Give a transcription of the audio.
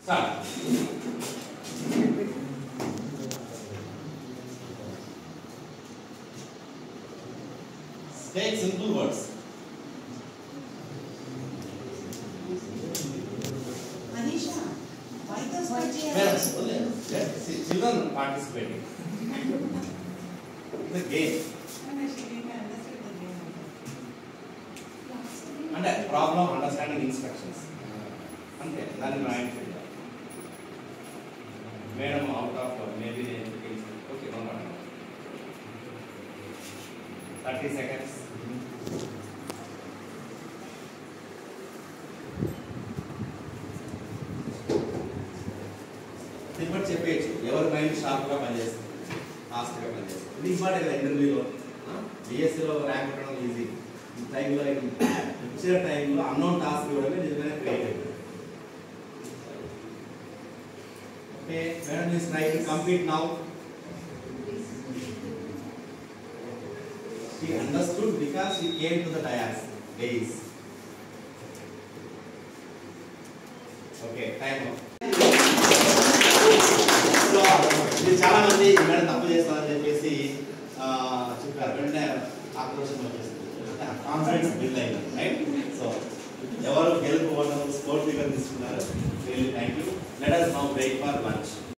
Start. Take simple words. Anisha, why does Parents, let children participating. It's a game. And problem understanding instructions. Okay, then right. Madam out of maybe the education. Okay, no problem. 30 seconds. Simple చెప్పేచ్చు ఎవరి mind sharp గా పనిచేస్తుంది fast గా పనిచేస్తుంది ఇది important కదా ఇంటర్వ్యూలో BSc లో rank కొట్టడం ఈజీ ఈ టైంలో ఇచ్చే టైంలో అన్నోన్ టాస్క్ ఇవ్వడమే నిజమైన creative okay madam this try to complete now she understood because she came to the days okay time up ఇది చాలా మంది మేడం తప్పు చేస్తారని చెప్పేసి చెప్పారు వెంటనే ఆక్రోషం వచ్చేస్తుంది కాన్ఫిడెన్స్ బిల్డ్ అయింది రైట్ సో ఎవరు గెలుపు ఓటమి స్పోర్ట్ ఫిగర్ తీసుకున్నారు really thank you let us now break for lunch